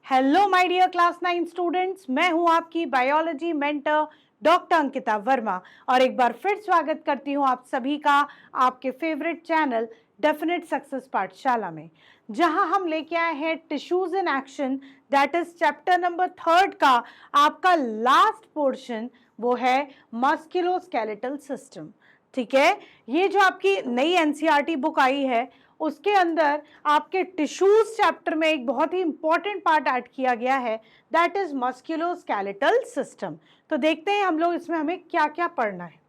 Hello my dear class 9 students, मैं हूं आपकी biology mentor doctor Ankita Verma और एक बार फिर स्वागत करती हूं आप सभी का आपके फेवरेट चैनल डेफिनेट सक्सेस पाठशाला में, जहां हम लेके आए हैं tissues in action, that is chapter number 3 का आपका लास्ट पोर्शन। वो है मस्कुलोस्केलेटल सिस्टम। ठीक है, ये जो आपकी नई एनसीईआरटी बुक आई है उसके अंदर आपके टिश्यूज चैप्टर में एक बहुत ही इंपॉर्टेंट पार्ट ऐड किया गया है, दैट इज मस्कुलोस्केलेटल सिस्टम। तो देखते हैं हम लोग इसमें हमें क्या क्या पढ़ना है।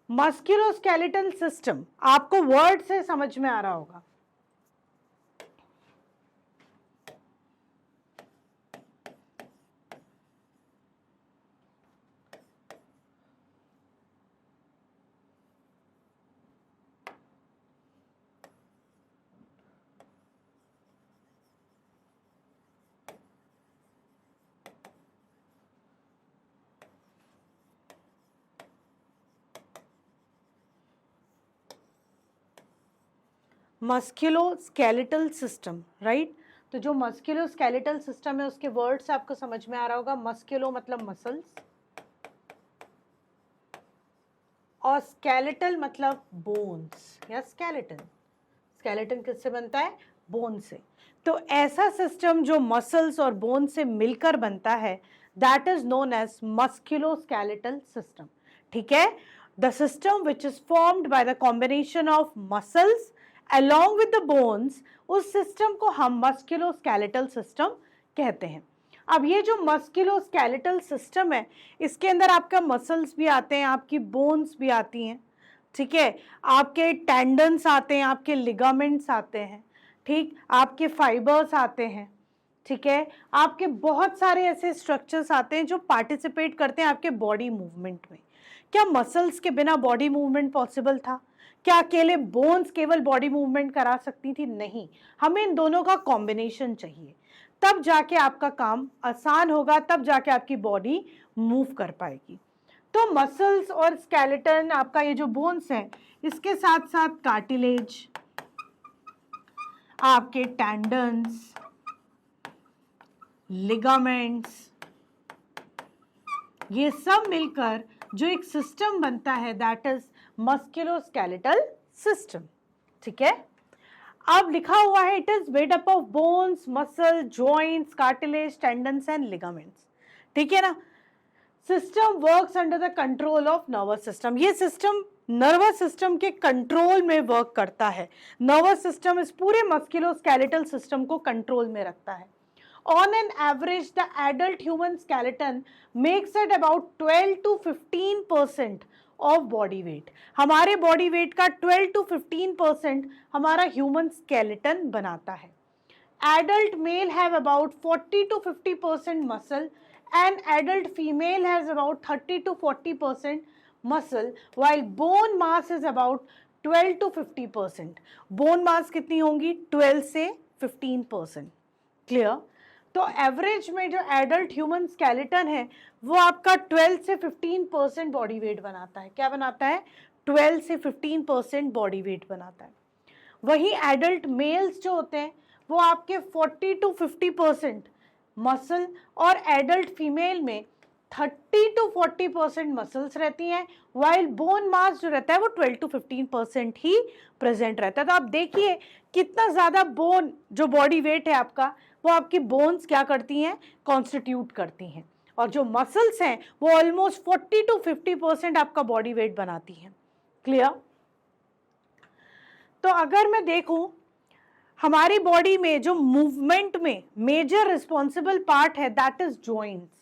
मस्कुलोस्केलेटल सिस्टम आपको वर्ड से समझ में आ रहा होगा। Musculoskeletal system, right. तो जो मस्कुलोस्केलेटल सिस्टम है उसके वर्ड से आपको समझ में आ रहा होगा। मस्कुलो मतलब मसल्स और स्केलेटल मतलब बोन्स या स्केलेटन। स्केलेटन किससे बनता है? बोन से। तो ऐसा सिस्टम जो मसल्स और बोन से मिलकर बनता है, that is known as musculoskeletal system. ठीक है, the system which is formed by the combination of muscles along with the bones, उस सिस्टम को हम मस्कुलोस्केलेटल सिस्टम कहते हैं। अब ये जो मस्कुलोस्केलेटल सिस्टम है, इसके अंदर आपका मसल्स भी आते हैं, आपकी बोन्स भी आती हैं, ठीक है, आपके टेंडन्स आते हैं, आपके लिगामेंट्स आते हैं, ठीक, आपके फाइबर्स आते हैं, ठीक है, आपके बहुत सारे ऐसे स्ट्रक्चर्स आते हैं जो पार्टिसिपेट करते हैं आपके बॉडी मूवमेंट में। क्या मसल्स के बिना बॉडी मूवमेंट पॉसिबल था? क्या अकेले बोन्स केवल बॉडी मूवमेंट करा सकती थी? नहीं, हमें इन दोनों का कॉम्बिनेशन चाहिए, तब जाके आपका काम आसान होगा, तब जाके आपकी बॉडी मूव कर पाएगी। तो मसल्स और स्केलेटन, आपका ये जो बोन्स है, इसके साथ साथ कार्टिलेज, आपके टेंडन्स, लिगामेंट्स, ये सब मिलकर जो एक सिस्टम बनता है, दैट इज मस्कुलोस्केलेटल सिस्टम। ठीक है, अब लिखा हुआ है it is made up of bones, muscle, joints, cartilage, tendons and ligaments. ठीक है ना। System works under the control of nervous system. ये सिस्टम नर्वस सिस्टम के कंट्रोल में वर्क करता है। नर्वस सिस्टम इस पूरे मस्कुलोस्केलेटल सिस्टम को कंट्रोल में रखता है। On an average, the adult human skeleton makes it about 12 to 15% of body weight. हमारे body weight का 12 to 15% हमारा human skeleton बनाता है। Adult male have about 40 to 50% muscle and adult female has about 30 to 40% muscle, while bone mass is about 12 to 50%. Bone mass कितनी होंगी? 12 से 15%. Clear? तो average में जो एडल्ट ह्यूमन स्केलेटन है वो आपका 12 से 15% बॉडी वेट बनाता है। क्या बनाता है? 12 से 15% बॉडी वेट बनाता है। वही एडल्ट मेल्स जो होते हैं वो आपके 40 टू 50% मसल और एडल्ट फीमेल में 30 टू 40% मसल्स रहती हैं, वाइल बोन मास जो रहता है वो 12 टू 15% ही प्रेजेंट रहता है। तो आप देखिए कितना ज्यादा बोन, जो बॉडी वेट है आपका, वो आपकी बोन्स क्या करती हैं? कॉन्स्टिट्यूट करती हैं, और जो मसल्स हैं वो ऑलमोस्ट 40 टू 50% आपका बॉडी वेट बनाती हैं। क्लियर? तो अगर मैं देखूं हमारी बॉडी में जो मूवमेंट में मेजर रिस्पॉन्सिबल पार्ट है, दैट इज जॉइंट्स।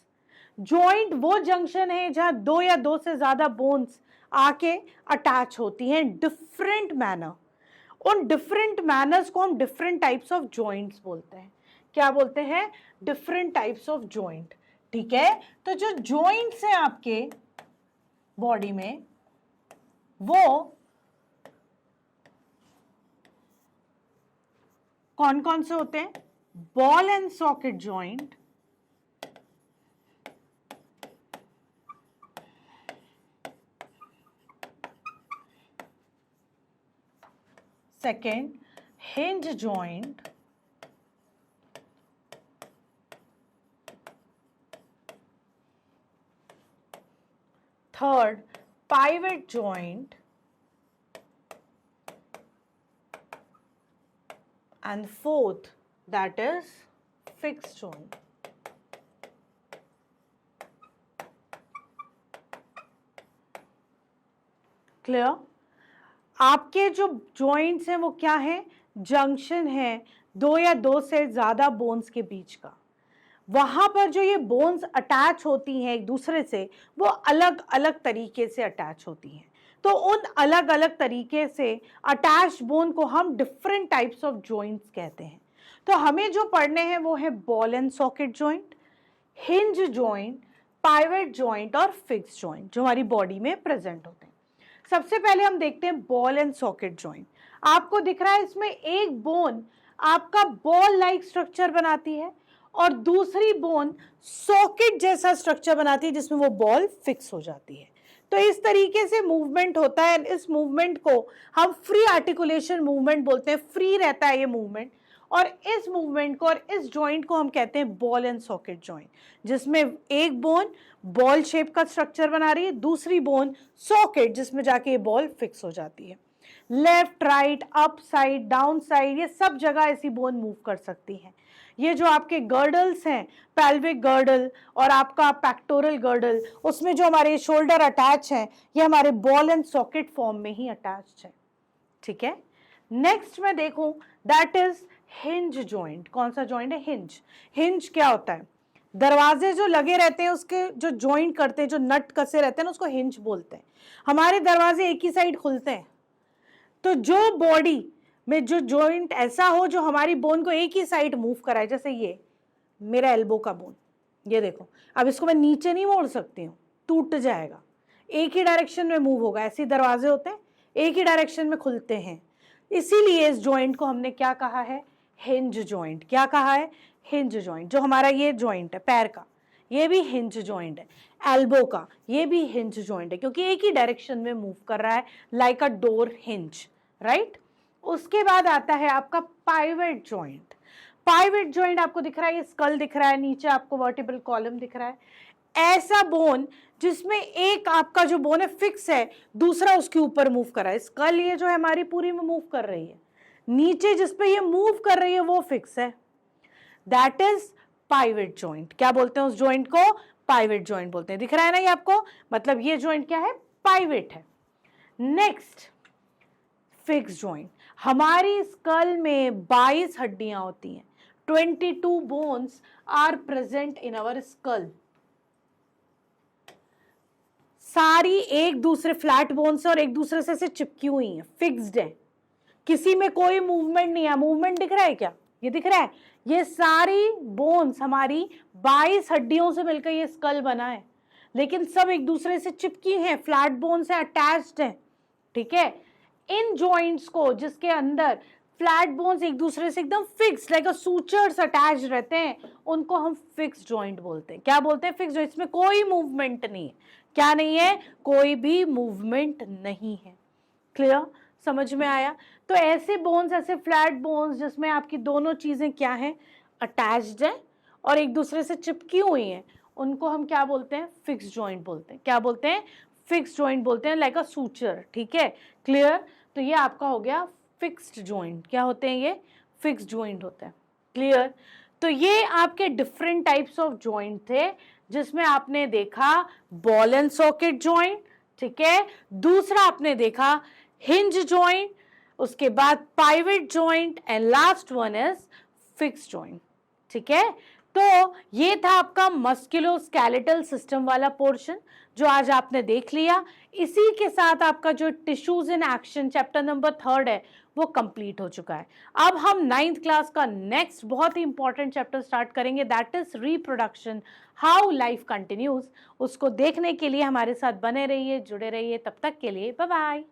जॉइंट वो जंक्शन है जहां दो या दो से ज्यादा बोन्स आके अटैच होती हैं डिफरेंट मैनर। उन डिफरेंट मैनर्स को हम डिफरेंट टाइप्स ऑफ जॉइंट्स बोलते हैं। क्या बोलते हैं? Different types of joint. ठीक है, तो जो जॉइंट्स हैं आपके बॉडी में वो कौन कौन से होते हैं? Ball and socket joint, second hinge joint, third pivot joint, and fourth that is fixed joint. Clear? आपके जो जॉइंट्स हैं वो क्या है? जंक्शन है दो या दो से ज्यादा बोन्स के बीच का। वहां पर जो ये बोन्स अटैच होती हैं एक दूसरे से, वो अलग अलग तरीके से अटैच होती हैं। तो उन अलग अलग तरीके से अटैच बोन को हम डिफरेंट टाइप्स ऑफ जॉइंट्स कहते हैं। तो हमें जो पढ़ने हैं वो है ball and socket joint, hinge joint, pivot joint और फिक्स जॉइंट, जो हमारी बॉडी में प्रेजेंट होते हैं। सबसे पहले हम देखते हैं बॉल एंड सॉकेट जॉइंट। आपको दिख रहा है इसमें एक बोन आपका बॉल लाइक स्ट्रक्चर बनाती है और दूसरी बोन सॉकेट जैसा स्ट्रक्चर बनाती है जिसमें वो बॉल फिक्स हो जाती है। तो इस तरीके से मूवमेंट होता है। इस मूवमेंट को हम फ्री आर्टिकुलेशन मूवमेंट बोलते हैं। फ्री रहता है ये मूवमेंट, और इस मूवमेंट को और इस जॉइंट को हम कहते हैं बॉल एंड सॉकेट जॉइंट, जिसमें एक बोन बॉल शेप का स्ट्रक्चर बना रही है, दूसरी बोन सॉकेट जिसमें जाके ये बॉल फिक्स हो जाती है। Left, right, up side, down side, ये सब जगह ऐसी बोन मूव कर सकती है। ये जो आपके गर्डल्स हैं, पेल्विक गर्डल और आपका पैक्टोरल गर्डल, उसमें जो हमारे शोल्डर अटैच हैं, ये हमारे बॉल एंड सॉकेट फॉर्म में ही अटैच्ड है। ठीक है, नेक्स्ट मैं देखूं दैट इज हिंज जॉइंट। कौन सा जॉइंट है? हिंज। हिंज क्या होता है? दरवाजे जो लगे रहते हैं उसके जो जॉइंट करते हैं, जो नट कसे रहते हैं ना, उसको हिंज बोलते हैं। हमारे दरवाजे एक ही साइड खुलते हैं, तो जो बॉडी में जो जॉइंट ऐसा हो जो हमारी बोन को एक ही साइड मूव कराए, जैसे ये मेरा एल्बो का बोन, ये देखो, अब इसको मैं नीचे नहीं मोड़ सकती हूँ, टूट जाएगा, एक ही डायरेक्शन में मूव होगा। ऐसे दरवाजे होते हैं, एक ही डायरेक्शन में खुलते हैं। इसीलिए इस जॉइंट को हमने क्या कहा है? Hinge joint. क्या कहा है? Hinge joint. जो हमारा ये जॉइंट है पैर का, ये भी हिंज जॉइंट है। एल्बो का ये भी हिंज जॉइंट है, क्योंकि एक ही डायरेक्शन में मूव कर रहा है, लाइक अ डोर हिंज, राइट। उसके बाद आता है आपका पाइवट जॉइंट। पाइवट जॉइंट आपको दिख रहा है, ये स्कल दिख रहा है, नीचे आपको वर्टिब्रल कॉलम दिख रहा है। ऐसा बोन जिसमें एक आपका जो बोन है फिक्स है, दूसरा उसके ऊपर मूव कर रहा है। स्कल ये जो है हमारी पूरी में मूव कर रही है, नीचे जिसपे ये मूव कर रही है वो फिक्स है, दैट इज पाइवट जॉइंट। क्या बोलते हैं उस जॉइंट को? पाइवट जॉइंट बोलते हैं। दिख रहा है ना ये आपको? मतलब ये जॉइंट क्या है? पाइवट है। Next fix joint. हमारी स्कल में 22 हड्डियां होती हैं, 22 bones are present in our skull. सारी एक दूसरे फ्लैट बोन्स और एक दूसरे से चिपकी हुई हैं, फिक्स्ड है, किसी में कोई मूवमेंट नहीं है। मूवमेंट दिख रहा है क्या? ये दिख रहा है। ये सारी बोन्स हमारी 22 हड्डियों से मिलकर ये स्कल बना है, लेकिन सब एक दूसरे से चिपकी हैं, फ्लैट बोन से अटैच्ड हैं। ठीक है, इन जॉइंट्स को जिसके अंदर फ्लैट बोन्स एक दूसरे से एकदम फिक्स लाइक सूचर्स अटैच रहते हैं, उनको हम फिक्स जॉइंट बोलते हैं। क्या बोलते हैं? Fix joint. इसमें कोई मूवमेंट नहीं है। क्या नहीं है? कोई भी मूवमेंट नहीं है। क्लियर? समझ में आया? तो ऐसे बोन्स, ऐसे फ्लैट बोन्स जिसमें आपकी दोनों चीजें क्या हैं? अटैच्ड है और एक दूसरे से चिपकी हुई हैं, उनको हम क्या बोलते हैं? फिक्स जॉइंट बोलते हैं। क्या बोलते हैं? फिक्स जॉइंट बोलते हैं, लाइक अ सूचर। ठीक है, क्लियर? तो ये आपका हो गया फिक्स्ड जॉइंट। क्या होते हैं ये? फिक्स जॉइंट होते हैं। क्लियर? तो ये आपके डिफरेंट टाइप्स ऑफ जॉइंट थे, जिसमें आपने देखा बॉल एंड सॉकेट जॉइंट, ठीक है, दूसरा आपने देखा हिंज जॉइंट, उसके बाद pivot joint, and last one is fix joint. ठीक है, तो ये था आपका मस्कुलोस्केलेटल सिस्टम वाला पोर्शन जो आज आपने देख लिया। इसी के साथ आपका जो tissues in action chapter number 3 है वो कंप्लीट हो चुका है। अब हम 9th क्लास का नेक्स्ट बहुत ही इंपॉर्टेंट चैप्टर स्टार्ट करेंगे, that is reproduction, how life continues. उसको देखने के लिए हमारे साथ बने रहिए, जुड़े रहिए। तब तक के लिए बाय बाय।